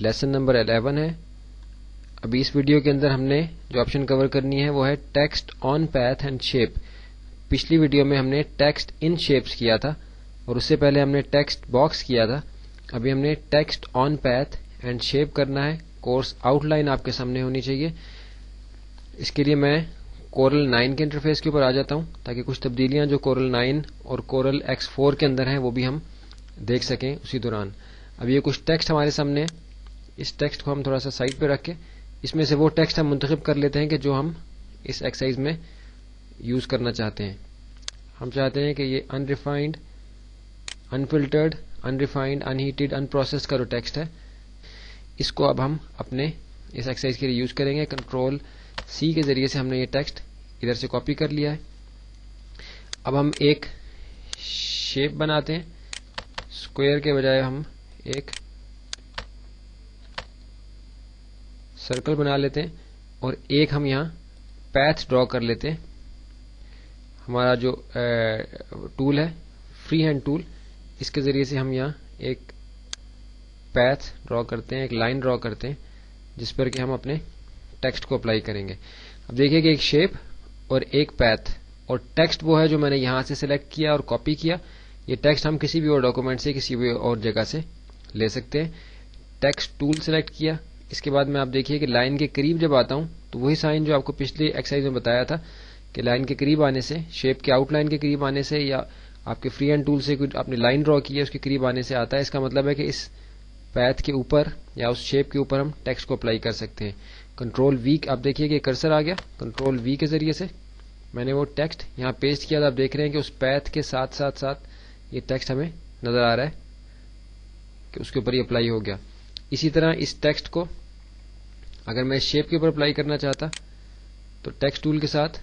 Lesson number 11 ہے. ابھی اس video کے اندر ہم نے جو آپشن کور کرنی ہے وہ ہے text on path and shape. پچھلی ویڈیو میں ہم نے ٹیکسٹ ان شیپس کیا تھا اور اس سے پہلے ہم نے ٹیکسٹ باکس کیا تھا. ابھی ہم نے text on path and shape کرنا ہے. کورس آؤٹ لائن آپ کے سامنے ہونی چاہیے. اس کے لیے میں کورل 9 کے انٹرفیس کے اوپر آ جاتا ہوں تاکہ کچھ تبدیلیاں جو کورل 9 اور کورل X4 کے اندر ہیں وہ بھی ہم دیکھ سکیں اسی دوران. اب یہ کچھ ٹیکسٹ ہمارے سامنے ہے. اس ٹیکسٹ کو ہم تھوڑا سا سائڈ پہ رکھ کے اس میں سے وہ ٹیکسٹ ہم منتخب کر لیتے ہیں کہ جو ہم اس ایکسرسائز میں یوز کرنا چاہتے ہیں. ہم چاہتے ہیں کہ یہ انریفائنڈ، انفلٹرڈ، انریفائنڈ، انہیٹڈ، انپروسیسڈ کا جو ٹیکسٹ ہے اس کو اب ہم اپنے اس ایکسرسائز کے لیے یوز کریں گے. کنٹرول C کے ذریعے سے ہم نے یہ ٹیکسٹ ادھر سے کاپی کر لیا ہے. اب ہم ایک شیپ بناتے ہیں. اسکوئر کے بجائے ہم ایک سرکل بنا لیتے ہیں اور ایک ہم یہاں پیتھ ڈرا کر لیتے ہیں. ہمارا جو ٹول ہے فری ہینڈ ٹول، اس کے ذریعے سے ہم یہاں ایک پیتھ ڈرا کرتے ہیں، ایک لائن ڈرا کرتے ہیں جس پر کہ ہم اپنے ٹیکسٹ کو اپلائی کریں گے. اب دیکھیے کہ ایک شیپ اور ایک پیتھ، اور ٹیکسٹ وہ ہے جو میں نے یہاں سے سلیکٹ کیا اور کاپی کیا. یہ ٹیکسٹ ہم کسی بھی اور ڈاکومنٹ سے کسی بھی اور جگہ سے لے سکتے ہیں. ٹیکسٹ ٹول سلیکٹ کیا. اس کے بعد میں آپ دیکھیے کہ لائن کے قریب جب آتا ہوں تو وہی سائن جو آپ کو پچھلی ایکسرسائز میں بتایا تھا کہ لائن کے قریب آنے سے، شیپ کے آؤٹ لائن کے قریب آنے سے، یا آپ کے فری ہینڈ ٹول سے آپ نے لائن ڈرا کی ہے اس کے قریب آنے سے آتا ہے. اس کا مطلب ہے کہ اس پیتھ کے اوپر یا اس شیپ کے اوپر ہم ٹیکسٹ کو اپلائی کر سکتے ہیں. کنٹرول V، آپ دیکھیے کہ کرسر آ گیا. کنٹرول V کے ذریعے سے میں نے وہ ٹیکسٹ یہاں پیسٹ کیا تھا. آپ دیکھ رہے ہیں کہ اس پیتھ کے ساتھ ساتھ ساتھ یہ ٹیکسٹ ہمیں نظر آ رہا ہے کہ اس کے اوپر یہ اپلائی ہو گیا. اسی طرح اس ٹیکسٹ کو اگر میں شیپ کے اوپر اپلائی کرنا چاہتا تو ٹیکسٹ ٹول کے ساتھ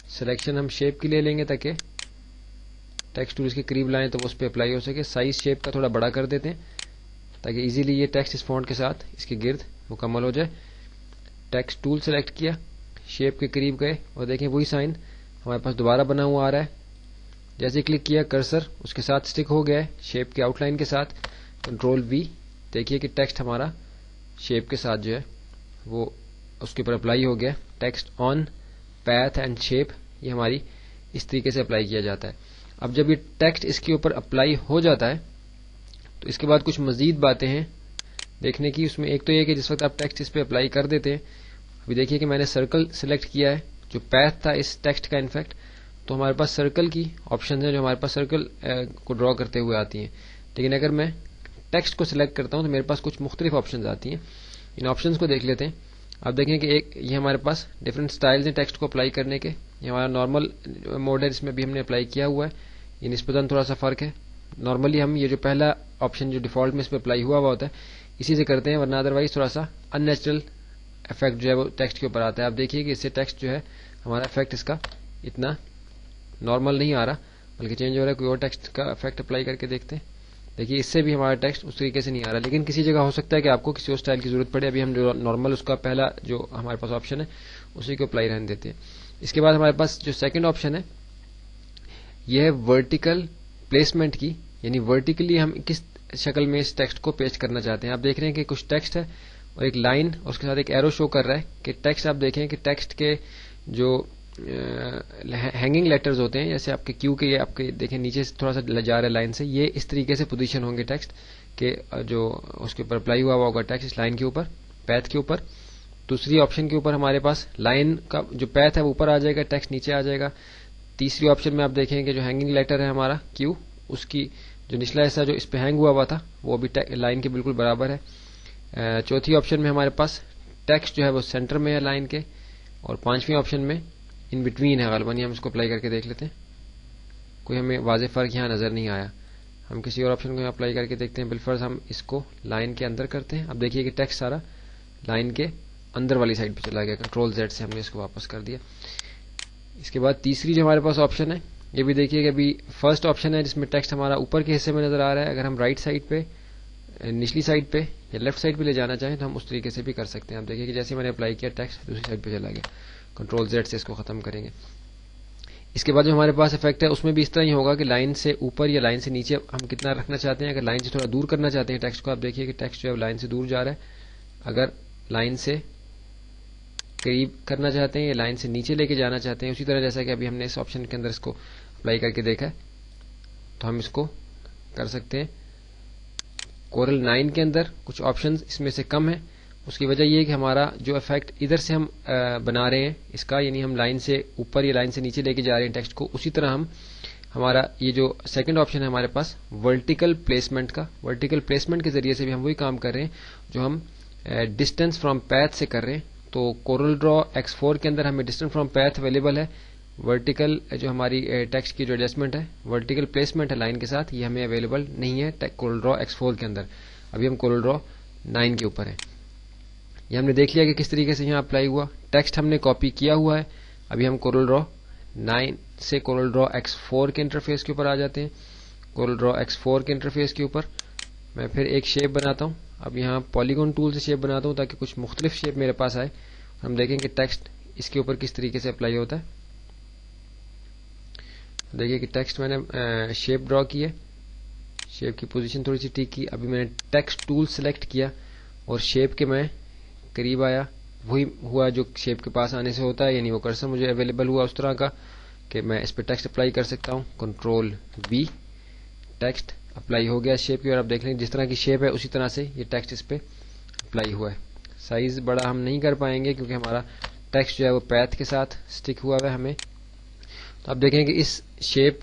سلیکشن ہم شیپ کی لے لیں گے تاکہ ٹیکسٹ ٹول اس کے قریب لائیں تو وہ اس پہ اپلائی ہو سکے. سائز شیپ کا تھوڑا بڑا کر دیتے ہیں تاکہ ایزیلی یہ ٹیکسٹ اس فونٹ کے ساتھ اس کے گرد مکمل ہو جائے. ٹیکسٹ ٹول سلیکٹ کیا، شیپ کے قریب گئے اور دیکھیں وہی سائن ہمارے پاس دوبارہ بنا ہوا آ رہا ہے. جیسے کلک کیا کرسر اس کے ساتھ اسٹک ہو گیا ہے شیپ کے آؤٹ لائن کے ساتھ. کنٹرول V، دیکھیے کہ ٹیکسٹ ہمارا شیپ کے ساتھ جو ہے وہ اس کے اوپر اپلائی ہو گیا. Text on path and shape یہ ہماری اس طریقے سے اپلائی کیا جاتا ہے. اب جب یہ ٹیکسٹ اس کے اوپر اپلائی ہو جاتا ہے تو اس کے بعد کچھ مزید باتیں ہیں دیکھنے کی. اس میں ایک تو یہ کہ جس وقت آپ ٹیکسٹ اس پہ اپلائی کر دیتے ہیں، ابھی دیکھیے کہ میں نے سرکل سلیکٹ کیا ہے جو پیتھ تھا اس ٹیکسٹ کا انفیکٹ، تو ہمارے پاس سرکل کی آپشنز ہیں جو ہمارے پاس سرکل کو ڈرا کرتے ہوئے آتی ہیں. لیکن اگر میں ٹیکسٹ کو سلیکٹ کرتا ہوں تو میرے پاس کچھ مختلف آپشنز آتی ہیں. ان آپشنز کو دیکھ لیتے ہیں. آپ دیکھیں کہ ایک یہ ہمارے پاس ڈفرینٹ سٹائلز ہیں ٹیکسٹ کو اپلائی کرنے کے. یہ ہمارا نارمل موڈ ہے، اس میں بھی ہم نے اپلائی کیا ہوا ہے. یہ نسبتاً تھوڑا سا فرق ہے. نارملی ہم یہ جو پہلا آپشن جو ڈیفالٹ میں اس پہ اپلائی ہوا ہوتا ہے اسی سے کرتے ہیں، ورنہ ادروائز تھوڑا سا ان نیچرل افیکٹ جو ہے وہ ٹیکسٹ کے اوپر آتا ہے. آپ دیکھیے کہ اس سے ٹیکسٹ جو ہے ہمارا افیکٹ اس کا اتنا نارمل نہیں آ رہا بلکہ چینج ہو رہا ہے. کوئی اور ٹیکسٹ کا افیکٹ اپلائی کر کے دیکھتے ہیں. دیکھیے اس سے بھی ہمارا ٹیکسٹ اس طریقے سے نہیں آ رہا، لیکن کسی جگہ ہو سکتا ہے کہ آپ کو کسی اور اسٹائل کی ضرورت پڑے. ابھی ہم جو نارمل اس کا پہلا جو ہمارے پاس آپشن ہے اسی کو اپلائی رہنے دیتے ہیں. اس کے بعد ہمارے پاس جو سیکنڈ آپشن ہے یہ ہے ورٹیکل پلیسمنٹ کی، یعنی ورٹیکلی ہم کس شکل میں اس ٹیکسٹ کو پیسٹ کرنا چاہتے ہیں. آپ دیکھ رہے ہیں کہ کچھ ٹیکسٹ ہے اور ایک لائن اور اس کے ساتھ ایک ایرو شو کر رہا ہے کہ ٹیکسٹ. آپ دیکھیں کہ ٹیکسٹ کے جو ہینگنگ لیٹرز ہوتے ہیں جیسے آپ کے کیو کے، یہ آپ کے دیکھیں نیچے سے تھوڑا سا جا رہا ہے لائن سے، یہ اس طریقے سے پوزیشن ہوں گے ٹیکسٹ کہ جو اس کے اوپر اپلائی ہوا ہوگا ٹیکسٹ اس لائن کے اوپر، پیتھ کے اوپر. دوسری آپشن کے اوپر ہمارے پاس لائن کا جو پیتھ ہے وہ اوپر آ جائے گا، ٹیکسٹ نیچے آ جائے گا. تیسری آپشن میں آپ دیکھیں کہ جو ہینگنگ لیٹر ہے ہمارا کیو، اس کی جو نچلا حصہ جو اس پہ ہینگ ہوا تھا وہ بھی لائن کے بالکل برابر ہے. چوتھی آپشن میں ہمارے پاس ٹیکسٹ جو ہے وہ سینٹر میں ہے لائن کے، اور پانچویں آپشن میں ان بٹوین ہے. غالباً ہم اس کو اپلائی کر کے دیکھ لیتے ہیں. کوئی ہمیں واضح فرق یہاں نظر نہیں آیا. ہم کسی اور آپشن کو اپلائی کر کے دیکھتے ہیں. بالفرض ہم اس کو لائن کے اندر کرتے ہیں. اب دیکھیے کہ ٹیکسٹ سارا لائن کے اندر والی سائڈ پہ چلا گیا. کنٹرول Z سے ہم نے اس کو واپس کر دیا. اس کے بعد تیسری جو ہمارے پاس آپشن ہے یہ بھی دیکھیے کہ ابھی فرسٹ آپشن ہے جس میں ٹیکسٹ ہمارا اوپر کے حصے میں نظر آ رہا ہے. اگر ہم رائٹ سائڈ پہ، نچلی سائڈ پہ یا لیفٹ سائڈ پہ لے جانا چاہیں تو ہم اس طریقے سے بھی کر سکتے ہیں. آپ دیکھیے کہ جیسے میں نے اپلائی کیا ٹیکسٹ دوسری سائڈ پہ چلا گیا. کنٹرول Z سے اس کو ختم کریں گے. اس کے بعد جو ہمارے پاس افیکٹ ہے اس میں بھی اس طرح ہی ہوگا کہ لائن سے اوپر یا لائن سے نیچے ہم کتنا رکھنا چاہتے ہیں. اگر لائن سے تھوڑا دور کرنا چاہتے ہیں ٹیکسٹ کو, آپ دیکھیے کہ ٹیکسٹ جو ہے لائن سے دور جا رہا ہے. اگر لائن سے قریب کرنا چاہتے ہیں یا لائن سے نیچے لے کے جانا چاہتے ہیں, اسی طرح جیسا کہ ابھی ہم نے اس آپشن کے اندر اس کو اپلائی کر کے دیکھا ہے, تو ہم اس کو کر سکتے ہیں. کورل 9 کے اندر کچھ آپشنز اس میں سے کم ہیں. اس کی وجہ یہ ہے کہ ہمارا جو افیکٹ ادھر سے ہم بنا رہے ہیں اس کا, یعنی ہم لائن سے اوپر یا لائن سے نیچے لے کے جا رہے ہیں ٹیکسٹ کو, اسی طرح ہمارا یہ جو سیکنڈ آپشن ہے ہمارے پاس ورٹیکل پلیسمنٹ کا, ورٹیکل پلیسمنٹ کے ذریعے سے بھی ہم وہی کام کر رہے ہیں جو ہم ڈسٹینس فرام پیتھ سے کر رہے ہیں. تو کورل ڈرا X4 کے اندر ہمیں ڈسٹینس فرام پیتھ اویلیبل ہے. ورٹیکل جو ہماری ٹیکسٹ کی جو ایڈجسٹمنٹ ہے, ورٹیکل پلیسمنٹ ہے لائن کے ساتھ, یہ ہمیں اویلیبل نہیں ہے کورل ڈرا X4 کے اندر. ابھی ہم کورل ڈرا 9 کے اوپر ہیں. یہ ہم نے دیکھ لیا کہ کس طریقے سے یہاں اپلائی ہوا. ٹیکسٹ ہم نے کاپی کیا ہوا ہے. ابھی ہم کورل ڈرا 9 سے کورل ڈرا X4 کے انٹرفیس کے اوپر آ جاتے ہیں. کورل ڈرا X4 کے انٹرفیس کے اوپر میں پھر ایک شیپ بناتا ہوں. اب یہاں پالیگون ٹول سے شیپ بناتا ہوں تاکہ کچھ مختلف شیپ میرے پاس آئے. ہم دیکھیں کہ ٹیکسٹ اس کے اوپر کس طریقے سے اپلائی ہوتا ہے. دیکھیے کہ ٹیکسٹ میں نے شیپ ڈرا کی ہے, شیپ کی پوزیشن تھوڑی سی ٹھیک کی. ابھی میں نے ٹیکسٹ ٹول سلیکٹ کیا اور شیپ کے میں قریب آیا, وہی ہوا جو شیپ کے پاس آنے سے ہوتا ہے, یعنی وہ کرسر مجھے اویلیبل ہوا اس طرح کا کہ میں اس پہ ٹیکسٹ اپلائی کر سکتا ہوں. کنٹرول V, ٹیکسٹ اپلائی ہو گیا شیپ کی, اور آپ دیکھ لیں جس طرح کی شیپ ہے اسی طرح سے یہ ٹیکسٹ اس پہ اپلائی ہوا ہے. سائز بڑا ہم نہیں کر پائیں گے کیونکہ ہمارا ٹیکسٹ جو ہے وہ پیتھ کے ساتھ سٹک ہوا ہے ہمیں. تو آپ دیکھیں کہ اس شیپ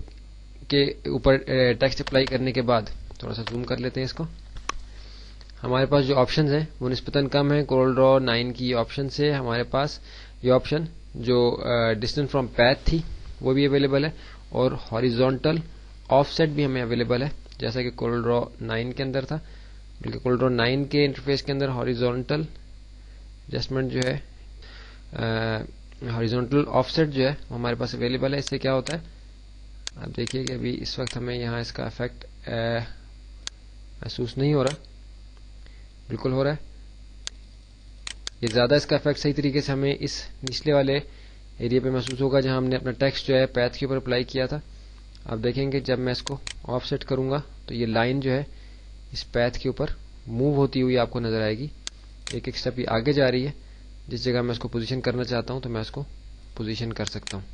کے اوپر ٹیکسٹ اپلائی کرنے کے بعد تھوڑا سا زوم کر لیتے ہیں اس کو. ہمارے پاس جو آپشنز ہیں وہ نسبتاً کم ہیں. کورل ڈرا 9 کی آپشن سے ہمارے پاس یہ آپشن جو ڈسٹینس فرام پیتھ تھی وہ بھی اویلیبل ہے, اور ہاریزونٹل آف سیٹ بھی ہمیں اویلیبل ہے جیسا کہ کورل ڈرا 9 کے اندر تھا. بلکہ کورل ڈرا 9 کے انٹرفیس کے اندر ہاریزونٹل ایڈجسٹمنٹ جو ہے, ہاریزونٹل آف سیٹ جو ہے وہ ہمارے پاس اویلیبل ہے. اس سے کیا ہوتا ہے آپ دیکھیے کہ ابھی اس وقت ہمیں یہاں اس کا افیکٹ محسوس نہیں ہو رہا, بالکل ہو رہا ہے. یہ زیادہ اس کا افیکٹ صحیح طریقے سے ہمیں اس نچلے والے ایریا پہ محسوس ہوگا جہاں ہم نے اپنا ٹیکسٹ جو ہے پیتھ کے اوپر اپلائی کیا تھا. آپ دیکھیں گے جب میں اس کو آف سیٹ کروں گا تو یہ لائن جو ہے اس پیتھ کے اوپر موو ہوتی ہوئی آپ کو نظر آئے گی. ایک ایک سٹیپ آگے جا رہی ہے. جس جگہ میں اس کو پوزیشن کرنا چاہتا ہوں تو میں اس کو پوزیشن کر سکتا ہوں.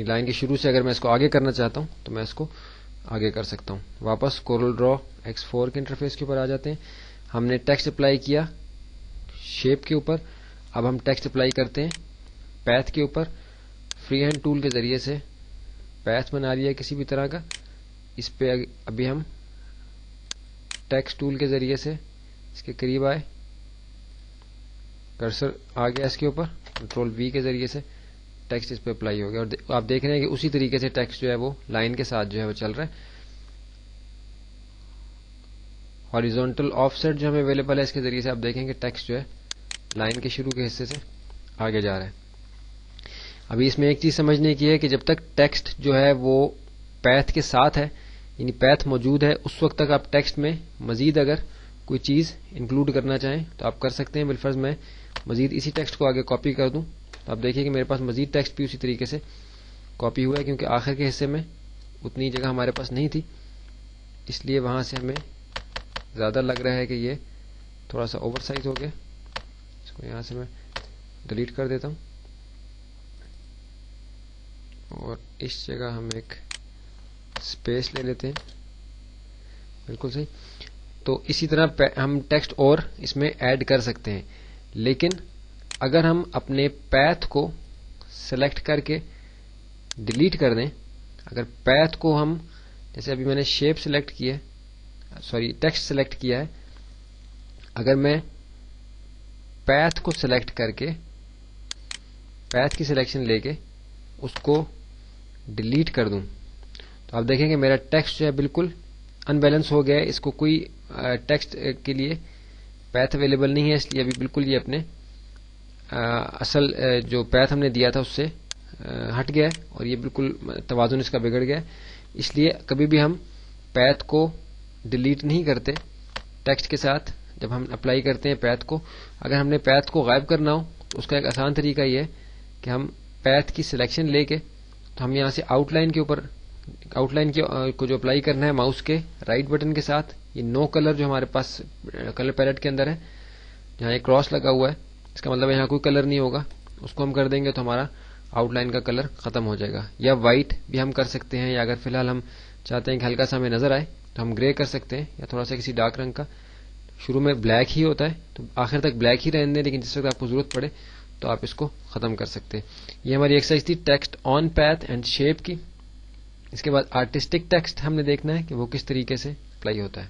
لائن کے شروع سے اگر میں اس کو آگے کرنا چاہتا ہوں تو میں اس کو آگے کر سکتا ہوں. واپس کورل ڈرا X4 کے انٹرفیس کے اوپر آ جاتے ہیں. ہم نے ٹیکسٹ اپلائی کیا شیپ کے اوپر, اب ہم ٹیکسٹ اپلائی کرتے ہیں پیتھ کے اوپر. فری ہینڈ ٹول کے ذریعے سے پیتھ بنا لیا کسی بھی طرح کا. اس پہ ابھی ہم ٹیکسٹ ٹول کے ذریعے سے اس کے قریب آئے, کرسر آ گیا اس کے اوپر, کنٹرول V کے ذریعے سے ٹیکسٹ اس پہ اپلائی ہو گیا. اور آپ دیکھ رہے ہیں کہ اسی طریقے سے ٹیکسٹ جو ہے وہ لائن کے ساتھ جو ہے وہ چل رہا ہے. ہاریزونٹل آف سیٹ جو ہمیں اویلیبل ہے اس کے ذریعے سے آپ دیکھیں کہ ٹیکسٹ جو ہے لائن کے شروع کے حصے سے آگے جا رہا ہے. ابھی اس میں ایک چیز سمجھنے کی ہے کہ جب تک ٹیکسٹ جو ہے وہ پیتھ کے ساتھ ہے, یعنی پیتھ موجود ہے, اس وقت تک آپ ٹیکسٹ میں مزید اگر کوئی چیز انکلوڈ کرنا چاہیں تو آپ کر سکتے ہیں. بالفرض میں مزید اسی ٹیکسٹ کو آگے کاپی کر دوں تو آپ دیکھیں کہ میرے پاس مزید ٹیکسٹ بھی اسی طریقے سے کاپی ہوا ہے, کیونکہ آخر کے حصے میں اتنی جگہ ہمارے پاس نہیں تھی, اس لیے وہاں سے ہمیں زیادہ لگ رہا ہے کہ یہ تھوڑا سا اوور سائز ہو گیا. اس کو یہاں سے میں ڈیلیٹ کر دیتا ہوں, اور اس جگہ ہم ایک اسپیس لے لیتے ہیں. بالکل صحیح. تو اسی طرح ہم ٹیکسٹ اور اس میں ایڈ کر سکتے ہیں, لیکن اگر ہم اپنے پیتھ کو سلیکٹ کر کے ڈیلیٹ کر دیں, اگر پیتھ کو ہم جیسے ابھی میں نے شیپ سلیکٹ کی ہے, ٹیکسٹ سلیکٹ کیا ہے, اگر میں پیتھ کو سلیکٹ کر کے پیتھ کی سلیکشن لے کے اس کو ڈیلیٹ کر دوں تو آپ دیکھیں کہ میرا ٹیکسٹ جو ہے بالکل ان بیلنس ہو گیا ہے. اس کو کوئی ٹیکسٹ کے لیے پیتھ اویلیبل نہیں ہے, اس لیے ابھی بالکل یہ اپنے اصل جو پیتھ ہم نے دیا تھا اس سے ہٹ گیا ہے, اور یہ بالکل توازن اس کا بگڑ گیا ہے. اس لیے کبھی بھی ہم پیتھ کو ڈیلیٹ نہیں کرتے ٹیکسٹ کے ساتھ جب ہم اپلائی کرتے ہیں پیتھ کو. اگر ہم نے پیتھ کو غائب کرنا ہو تو اس کا ایک آسان طریقہ یہ ہے کہ ہم پیتھ کی سلیکشن لے کے تو ہم یہاں سے آؤٹ لائن کے اوپر کو جو اپلائی کرنا ہے ماؤس کے رائٹ بٹن کے ساتھ، یہ نو کلر جو ہمارے پاس کلر پیلٹ کے اندر ہے، جہاں ایک کراس لگا ہوا ہے، اس کا مطلب یہاں کوئی کلر نہیں ہوگا، اس کو ہم کر دیں گے تو ہمارا آؤٹ لائن کا کلر ختم ہو جائے گا. یا وائٹ بھی ہم کر سکتے ہیں، یا اگر فی الحال ہم چاہتے ہیں کہ ہلکا سا ہمیں نظر آئے تو ہم گرے کر سکتے ہیں، یا تھوڑا سا کسی ڈارک رنگ کا. شروع میں بلیک ہی ہوتا ہے تو آخر تک بلیک ہی رہنے دیں، لیکن جس وقت آپ کو ضرورت پڑے تو آپ اس کو ختم کر سکتے ہیں. یہ ہماری ایکسرسائز تھی text on path and shape کی. اس کے بعد آرٹسٹک ٹیکسٹ ہم نے دیکھنا ہے کہ وہ کس طریقے سے اپلائی ہوتا ہے.